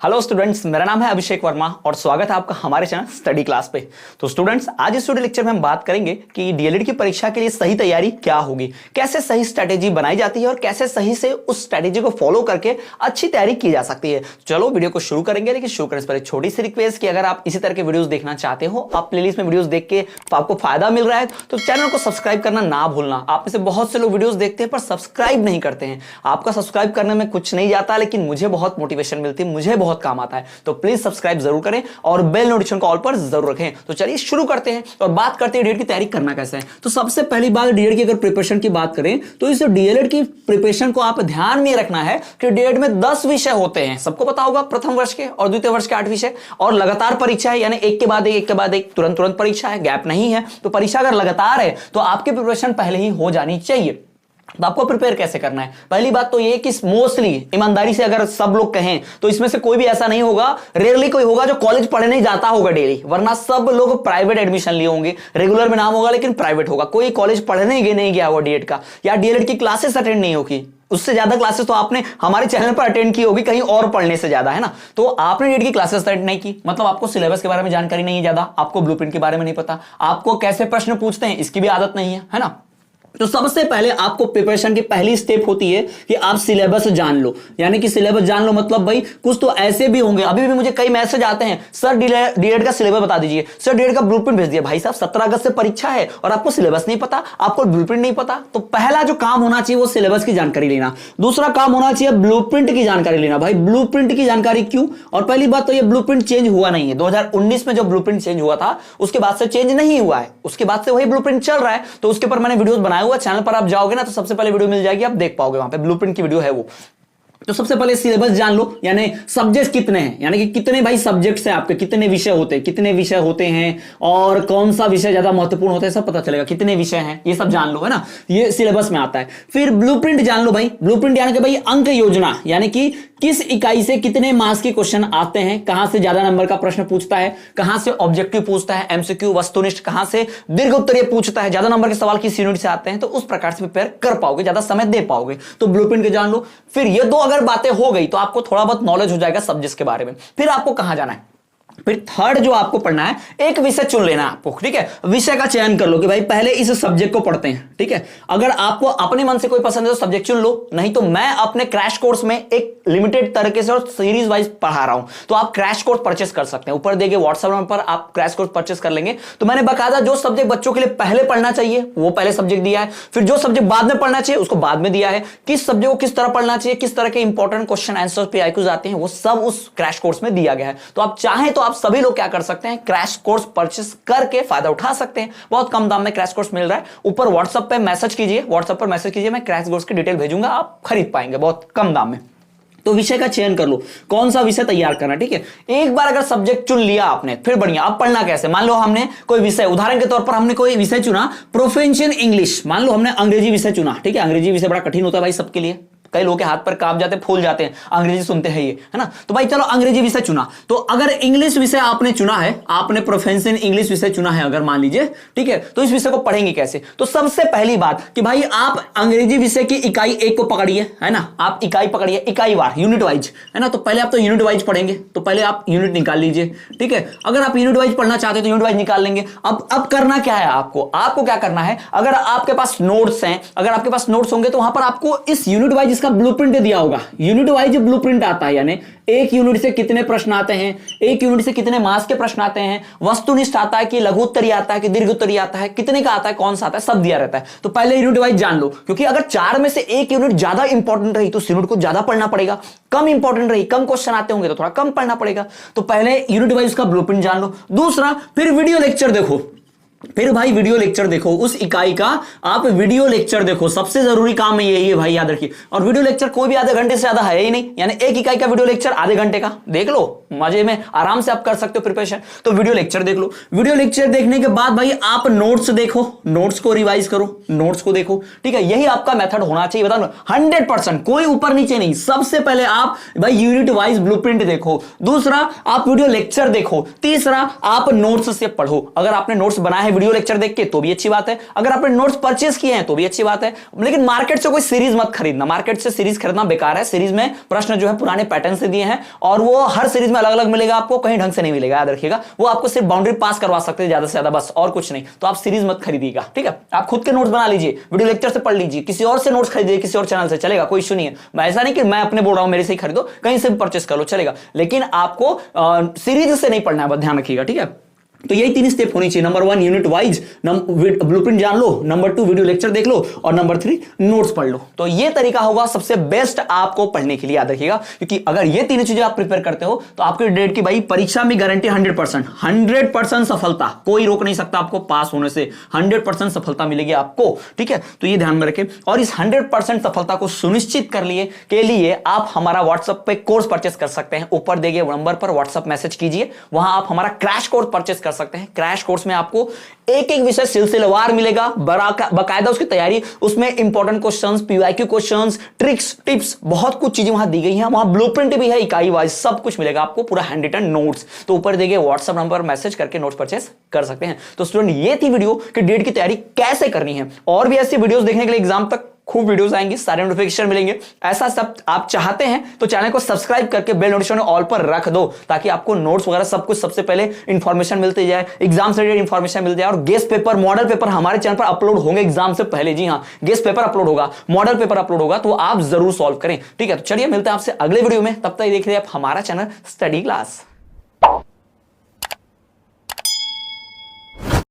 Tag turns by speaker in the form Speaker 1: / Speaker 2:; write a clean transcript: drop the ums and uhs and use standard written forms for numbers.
Speaker 1: Hello students, मेरा नाम है अभिषेक वर्मा और स्वागत है आपका हमारे चैनल स्टडी क्लास पे। तो स्टूडेंट्स, आज इस वीडियो लेक्चर में हम बात करेंगे कि डीएलएड की परीक्षा के लिए सही तैयारी क्या होगी, कैसे सही स्ट्रेटेजी बनाई जाती है और कैसे सही से उस स्ट्रेटेजी को फॉलो करके अच्छी तैयारी की जा सकती है। चलो वीडियो को शुरू करेंगे, लेकिन शुरू करने से पहले छोटी सी रिक्वेस्ट कि अगर आप इसी तरह के वीडियोस देखना चाहते हो, आप प्लेलिस्ट में वीडियोस देख के आपको फायदा मिल रहा है तो चैनल को सब्सक्राइब करना ना भूलना। आप में से बहुत से लोग वीडियोस देखते हैं पर सब्सक्राइब नहीं करते हैं। आपका सब्सक्राइब करने में कुछ नहीं जाता, लेकिन मुझे बहुत मोटिवेशन मिलती है, मुझे बहुत काम आता है। तो प्लीज सब्सक्राइब जरूर करें और बेल नोटिफिकेशन को ऑल पर जरूर रखें। तो चलिए शुरू करते हैं और बात करते हैं डीएलएड की तैयारी करना कैसे है। तो सबसे पहली बात, डीएलएड की अगर प्रिपरेशन की बात करें तो इस डीएलएड की प्रिपरेशन को आप ध्यान में रखना है कि डीएलएड में 10 विषय होते हैं, सबको पता होगा, प्रथम वर्ष के और द्वितीय वर्ष के 8 विषय और लगातार परीक्षा है, यानी एक के बाद एक तुरंत परीक्षा है, गैप नहीं है। तो परीक्षा अगर लगातार है तो आपकी प्रिपरेशन पहले ही हो जानी चाहिए। तो आपको प्रिपेयर कैसे करना है? पहली बात तो ये कि मोस्टली ईमानदारी से अगर सब लोग कहें तो इसमें से कोई भी ऐसा नहीं होगा, रेयरली कोई होगा जो कॉलेज पढ़ने जाता होगा डेली, वरना सब लोग प्राइवेट एडमिशन लिए होंगे। रेगुलर में नाम होगा लेकिन प्राइवेट होगा। कोई कॉलेज पढ़ने नहीं गया होगा डीएलएड का, या डीएलएड की क्लासेस अटेंड नहीं होगी। उससे ज्यादा क्लासेस तो आपने हमारे चैनल पर अटेंड की होगी कहीं और पढ़ने से ज्यादा, है ना। तो आपने डीएलएड की क्लासेस अटेंड नहीं की, मतलब आपको सिलेबस के बारे में जानकारी नहीं है ज्यादा, आपको ब्लूप्रिंट के बारे में नहीं पता, आपको कैसे प्रश्न पूछते हैं इसकी भी आदत नहीं है ना। तो सबसे पहले आपको प्रिपरेशन की पहली स्टेप होती है कि आप सिलेबस जान लो, यानी कि सिलेबस जान लो मतलब भाई कुछ तो ऐसे भी होंगे, अभी भी मुझे कई मैसेज आते हैं, सर डीएलएड का सिलेबस बता दीजिए, सर डीएलएड का ब्लूप्रिंट भेज दिया। भाई साहब 17 अगस्त से परीक्षा है और आपको सिलेबस नहीं पता, आपको ब्लूप्रिंट नहीं पता। तो पहला जो काम होना चाहिए वो सिलेबस की जानकारी लेना, दूसरा काम होना चाहिए ब्लूप्रिंट की जानकारी लेना। भाई ब्लूप्रिंट की जानकारी क्यों? और पहली बात तो ये ब्लूप्रिंट चेंज हुआ नहीं है, 2019 में जो ब्लूप्रिंट चेंज हुआ था उसके बाद से चेंज नहीं हुआ है, उसके बाद से वही ब्लूप्रिंट चल रहा है। तो उसके ऊपर मैंने वीडियोस बनाया हुआ, चैनल पर आप जाओगे ना तो सबसे पहले वीडियो मिल जाएगी, आप देख पाओगे, वहां पे ब्लूप्रिंट की वीडियो है वो। तो सबसे पहले सिलेबस जान लो, यानी सब्जेक्ट कितने हैं, यानी कि कितने भाई सब्जेक्ट्स हैं आपके, कितने विषय होते हैं और कौन सा विषय ज्यादा महत्वपूर्ण होता है, सब पता चलेगा। कितने विषय हैं ये सब जान लो, है ना, ये सिलेबस में आता है। फिर ब्लूप्रिंट जान लो भाई, ब्लूप्रिंट यानी कि भाई अंक योजना, यानी कि किस इकाई से कितने मार्क्स के क्वेश्चन आते हैं, कहां से ज्यादा नंबर का प्रश्न पूछता है, कहां से ऑब्जेक्टिव पूछता है, एमसीक्यू वस्तुनिष्ठ, कहां से दीर्घ उत्तरीय पूछता है, ज्यादा नंबर के सवाल किस यूनिट से आते हैं। तो उस प्रकार से प्रिपेयर कर पाओगे, ज्यादा समय दे पाओगे। तो ब्लूप्रिंट के जान लो। फिर ये दो अगर बातें हो गई तो आपको थोड़ा बहुत नॉलेज हो जाएगा सब्जेक्ट के बारे में। फिर आपको कहां जाना है? फिर थर्ड जो आपको पढ़ना है, एक विषय चुन लेना है आपको, ठीक है। विषय का चयन कर लो कि भाई पहले इस सब्जेक्ट को पढ़ते हैं, ठीक है। अगर आपको अपने मन से कोई पसंद है तो सब्जेक्ट चुन लो, नहीं तो मैं अपने क्रैश कोर्स में एक लिमिटेड तरीके से और सीरीज वाइज पढ़ा रहा हूं, तो आप क्रैश कोर्स परचेस कर सकते हैं। ऊपर देंगे व्हाट्सएप नंबर पर, आप क्रैश कोर्स परचेस कर लेंगे। तो मैंने बकायदा जो सब्जेक्ट बच्चों के लिए पहले पढ़ना चाहिए वो पहले सब्जेक्ट दिया है, फिर जो सब्जेक्ट बाद में पढ़ना चाहिए उसको बाद में दिया है, किस सब्जेक्ट को किस तरह पढ़ना चाहिए, किस तरह के इंपॉर्टेंट क्वेश्चन आंसर पे आईक्यूज आते हैं, वो सब उस क्रैश कोर्स में दिया गया है। तो आप चाहें तो आप सभी लोग क्या कर सकते हैं, क्रैश कोर्स परचेस करके फायदा उठा सकते हैं। बहुत कम दाम में क्रैश कोर्स मिल रहा है। ऊपर व्हाट्सएप पे मैसेज कीजिए, मैं क्रैश कोर्स की डिटेल भेजूंगा, आप खरीद पाएंगे बहुत कम दाम में। तो विषय का चयन कर लो, कौन सा विषय तैयार करना, ठीक है। एक बार अगर सब्जेक्ट चुन लिया आपने, फिर बढ़िया। अब पढ़ना कैसे? मान लो हमने कोई विषय, उदाहरण के तौर पर हमने कोई विषय चुना प्रोफेशन इंग्लिश, मान लो हमने अंग्रेजी विषय चुना, ठीक है। अंग्रेजी विषय बड़ा कठिन होता है भाई सबके लिए, कई लोगों के हाथ पर कांप जाते, फूल जाते हैं अंग्रेजी सुनते हैं ये, है ना। तो भाई चलो अंग्रेजी विषय चुना। तो अगर इंग्लिश विषय आपने चुना है, आपने प्रोफेशन इंग्लिश विषय चुना है अगर मान लीजिए, ठीक है, तो इस विषय को पढ़ेंगे कैसे? तो सबसे पहली बात कि भाई आप अंग्रेजी विषय की इकाई 1 को पकड़िए, है ना। आप इकाई पकड़िए, इकाई वार, यूनिट वाइज, है ना। तो पहले आप तो यूनिट वाइज पढ़ेंगे, तो पहले आप यूनिट निकाल लीजिए, ठीक है। अगर आप यूनिट वाइज पढ़ना चाहते हैं तो यूनिट वाइज निकाल लेंगे। अब करना क्या है आपको क्या करना है, अगर आपके पास नोट्स हैं, अगर आपके पास नोट्स होंगे तो वहां पर आपको इस यूनिट वाइज इसका ब्लूप्रिंट दिया होगा। यूनिट वाइज ब्लूप्रिंट आता है, यानी एक यूनिट से कितने प्रश्न आते हैं, एक यूनिट से कितने मार्क्स के प्रश्न आते हैं, वस्तुनिष्ठ आता है कि लघु उत्तरीय आता है कि दीर्घ उत्तरीय आता है, कितने का आता है, कौन सा आता है, सब दिया रहता है। तो पहले यूनिट वाइज जान लो, क्योंकि अगर 4 में से एक यूनिट ज्यादा इंपॉर्टेंट रही तो उस यूनिट को ज्यादा पढ़ना पड़ेगा, कम इंपॉर्टेंट रही, कम क्वेश्चन आते होंगे तो थोड़ा कम पढ़ना पड़ेगा। तो पहले यूनिट वाइज का ब्लूप्रिंट जान लो। दूसरा, फिर वीडियो लेक्चर देखो, फिर भाई वीडियो लेक्चर देखो, उस इकाई का आप वीडियो लेक्चर देखो, सबसे जरूरी काम है यही है भाई, याद रखिए। और वीडियो लेक्चर कोई भी आधे घंटे से ज्यादा है ही नहीं, यानी एक इकाई का वीडियो लेक्चर आधे घंटे का देख लो, मजे में आराम से आप कर सकते हो प्रिपरेशन। तो वीडियो लेक्चर देख लो। वीडियो लेक्चर देखने के बाद भाई आप नोट्स देखो, नोट्स को रिवाइज करो, नोट्स को देखो, ठीक है। यही आपका मेथड होना चाहिए, बता 100%, कोई ऊपर नीचे नहीं। सबसे पहले आप भाई यूनिट वाइज ब्लूप्रिंट देखो, दूसरा आप वीडियो लेक्चर देखो, तीसरा आप नोट्स से पढ़ो। अगर आपने नोट्स बनाए चाहे वीडियो लेक्चर देख के तो भी अच्छी बात है, अगर आपने नोट्स परचेज किए हैं तो भी अच्छी बात है, लेकिन मार्केट से कोई सीरीज मत खरीदना, मार्केट से सीरीज खरीदना बेकार है। सीरीज में प्रश्न जो है पुराने पैटर्न से दिए हैं और वो हर सीरीज में अलग अलग मिलेगा आपको, कहीं ढंग से नहीं मिलेगा, याद रखिएगा। वो आपको सिर्फ बाउंड्री पास करवा सकते हैं ज्यादा से ज्यादा, बस और कुछ नहीं। तो आप सीरीज मत खरीदिएगा, ठीक है। आप खुद के नोट्स बना लीजिए, वीडियो लेक्चर से पढ़ लीजिए, किसी और से नोट्स खरीदिए, किसी और चैनल से, चलेगा, कोई इशू नहीं है। मैं ऐसा नहीं कि मैं अपने बोल रहा हूं मेरे से ही खरीदो, कहीं से भी परचेस कर लो, चलेगा, लेकिन आपको सीरीज से नहीं पढ़ना है, बस ध्यान रखिएगा, ठीक है। तो यही 3 स्टेप होनी चाहिए। नंबर 1 यूनिट वाइज ब्लूप्रिंट जान लो, नंबर 2 वीडियो लेक्चर देख लो, और नंबर 3 नोट्स पढ़ लो। तो ये तरीका होगा सबसे बेस्ट आपको पढ़ने के लिए, याद रखिएगा, क्योंकि अगर ये तीनों चीजें आप प्रिपेयर करते हो तो आपके डेट की भाई परीक्षा में गारंटी 100% सफलता, कोई रोक नहीं सकता आपको पास होने से, 100% सफलता मिलेगी आपको, ठीक है। तो ये ध्यान में रखें, और इस 100% सफलता को सुनिश्चित कर लिए के लिए आप हमारा व्हाट्सएप पे कोर्स परचेस कर सकते हैं। ऊपर दिए गए नंबर पर व्हाट्सएप मैसेज कीजिए, वहां आप हमारा क्रैश कोर्स परचेस कर सकते हैं। क्रैश कोर्स में आपको एक एक विषय सिलसिलेवार मिलेगा, बकायदा उसकी तैयारी, उसमें important questions, PYQ questions, tricks, tips, बहुत कुछ चीजें वहां दी गई हैं। वहां ब्लूप्रिंट भी है, इकाई वाइज सब कुछ मिलेगा आपको, पूरा हैंड रिटन नोट्स। तो ऊपर दिए गए व्हाट्सएप नंबर मैसेज करके नोट्स परचेस कर सकते हैं। तो स्टूडेंट, ये थी वीडियो कि डेट की तैयारी कैसे करनी है। और भी ऐसी वीडियोस देखने के लिए एग्जाम तक खूब वीडियोस आएंगी, सारे नोटिफिकेशन मिलेंगे। ऐसा सब आप चाहते हैं तो चैनल को सब्सक्राइब करके बेल नोटिफिकेशन ऑल पर रख दो, ताकि आपको नोट्स वगैरह सब कुछ सबसे पहले इंफॉर्मेशन मिलती जाए, एग्जाम से रिलेटेड इंफॉर्मेशन मिल जाए। और गेस्ट पेपर, मॉडल पेपर हमारे चैनल पर अपलोड होंगे एग्जाम से पहले, जी हाँ, गेस्ट पेपर अपलोड होगा, मॉडल पेपर अपलोड होगा, तो आप जरूर सॉल्व करें, ठीक है। तो चलिए मिलते हैं आपसे अगले वीडियो में, तब तक देख रहे हैं आप हमारा चैनल स्टडी क्लास।